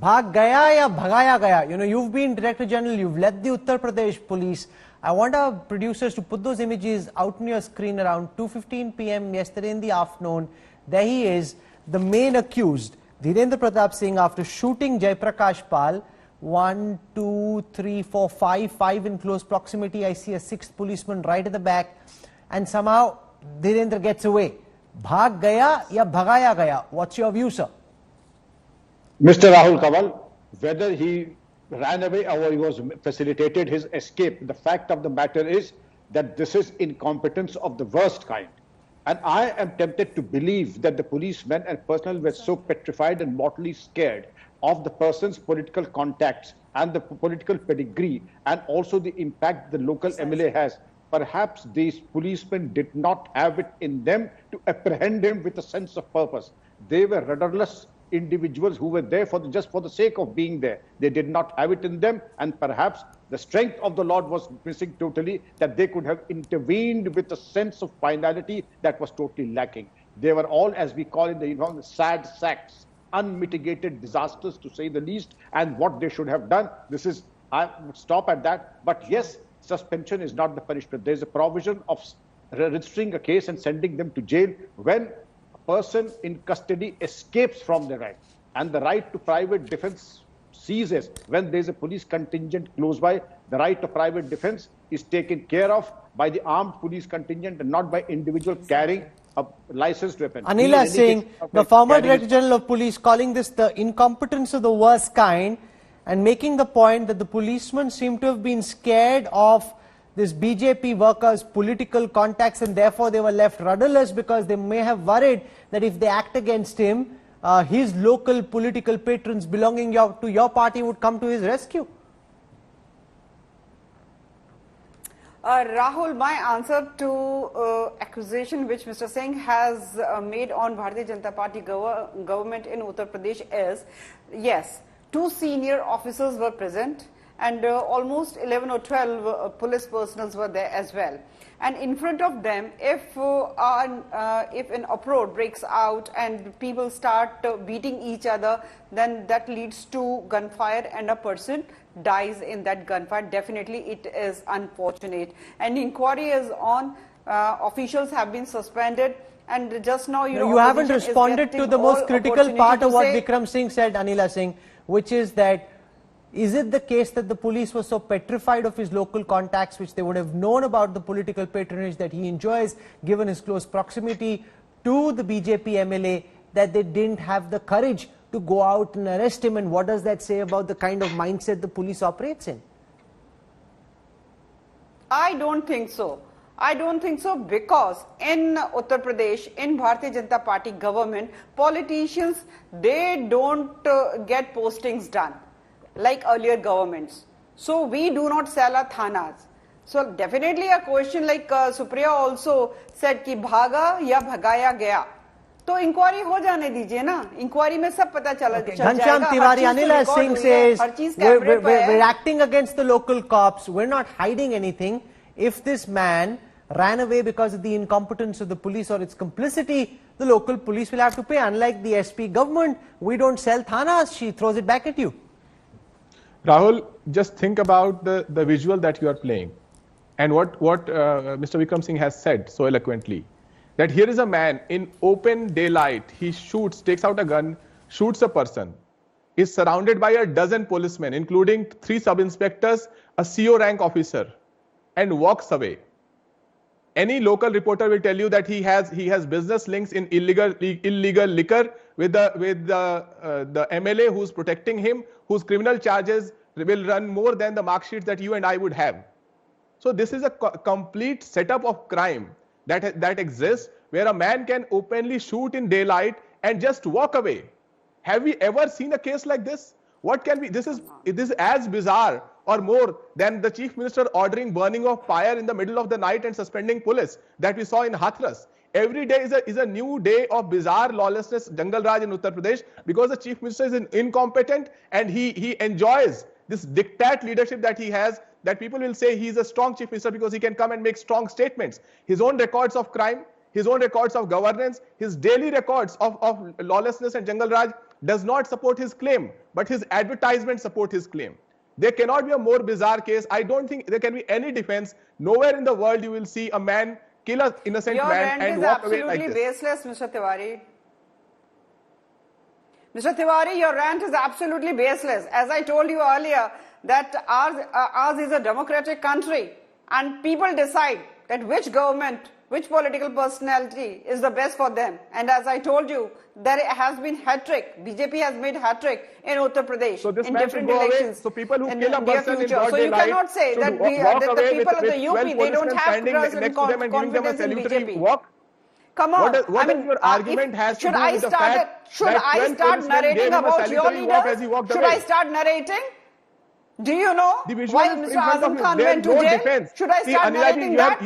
भाग गया या भगाया गया? You know, you've been Director General, you've led the Uttar Pradesh police. I want our producers to put those images out on your screen around 2:15 p.m. yesterday in the afternoon. There he is, the main accused, Dhirendra Pratap Singh, after shooting Jaiprakash Pal. 1, 2, 3, 4, 5 in close proximity. I see a sixth policeman right at the back, and somehow Dhirendra gets away. Bhag gaya ya bhagaya gaya? What's your view, sir? Mr. Rahul Kanwal, whether he ran away or he was facilitated his escape, the fact of the matter is that this is incompetence of the worst kind. And I am tempted to believe that the policemen and personnel were so petrified and mortally scared of the person's political contacts and the political pedigree and also the impact the local MLA has. Perhaps these policemen did not have it in them to apprehend him with a sense of purpose. They were rudderless individuals who were there just for the sake of being there. They did not have it in them, and perhaps the strength of the Lord was missing totally, that they could have intervened with a sense of finality that was totally lacking. They were all, as we call in the uniform, sad sacks, unmitigated disasters to say the least, and what they should have done. I would stop at that. But yes, suspension is not the punishment. There is a provision of registering a case and sending them to jail when person in custody escapes from the right, and the right to private defense ceases when there is a police contingent close by. The right to private defense is taken care of by the armed police contingent and not by individual carrying a licensed weapon. Anila Singh, the former Director General of Police, calling this the incompetence of the worst kind and making the point that the policemen seem to have been scared of this BJP workers' political contacts, and therefore they were left rudderless because they may have worried that if they act against him, his local political patrons belonging to your party would come to his rescue. Rahul, my answer to accusation which Mr. Singh has made on Bharatiya Janata Party government in Uttar Pradesh is, yes, 2 senior officers were present, and almost 11 or 12 police personnel were there as well. And in front of them, if an uproar breaks out and people start beating each other, then that leads to gunfire and a person dies in that gunfire. Definitely it is unfortunate. And inquiry is on, officials have been suspended. And just now, you haven't responded to the most critical part of what Vikram Singh said, Anila Singh, which is that, is it the case that the police were so petrified of his local contacts, which they would have known about the political patronage that he enjoys, given his close proximity to the BJP MLA, that they didn't have the courage to go out and arrest him? And what does that say about the kind of mindset the police operates in? I don't think so. I don't think so, because in Uttar Pradesh, in Bharatiya Janata Party government, politicians, they don't get postings done like earlier governments. So we do not sell our thanas. So definitely a question like Supriya also said ki bhaga ya bhagaya gaya. तो inquiry हो जाने दीजिए ना, inquiry में सब पता चल जाएगा. Ghanshyam Tiwari, Anila Singh says, we're acting against the local cops, we're not hiding anything. If this man ran away because of the incompetence of the police or its complicity, the local police will have to pay. Unlike the SP government, we don't sell thanas, she throws it back at you. Rahul, just think about the visual that you are playing and what Mr. Vikram Singh has said so eloquently. That here is a man in open daylight, he shoots, takes out a gun, shoots a person, is surrounded by a dozen policemen, including 3 sub-inspectors, a CO rank officer, and walks away. Any local reporter will tell you that he has business links in illegal liquor with the MLA who's protecting him, whose criminal charges will run more than the mark sheets that you and I would have. So this is a complete setup of crime that exists, where a man can openly shoot in daylight and just walk away. Have we ever seen a case like this? What can be? This is as bizarre or more than the Chief Minister ordering burning of fire in the middle of the night and suspending police that we saw in Hathras. Every day is a new day of bizarre lawlessness, Jungle Raj in Uttar Pradesh, because the Chief Minister is incompetent and he enjoys this diktat leadership that he has, that people will say he is a strong Chief Minister because he can come and make strong statements. His own records of crime, his own records of governance, his daily records of lawlessness and Jungle Raj does not support his claim, but his advertisement support his claim. There cannot be a more bizarre case. I don't think there can be any defense. Nowhere in the world you will see a man kill an innocent man and walk away like this. Your rant is absolutely baseless, Mr. Tiwari. Mr. Tiwari, your rant is absolutely baseless. As I told you earlier, that ours is a democratic country, and people decide that which government, which political personality is the best for them. And as I told you, there has been hat-trick. BJP has made hat-trick in Uttar Pradesh so this in man different should go away. elections. So people who kill a person in broad So you daylight cannot say that, that the people of the UP, they don't have trust and confidence in BJP. Walk? Come on. What is your argument has to do with the fact should I start narrating about your leaders? Should I start narrating? Do you know why Mr. Azam Khan went to jail? Should I start narrating that?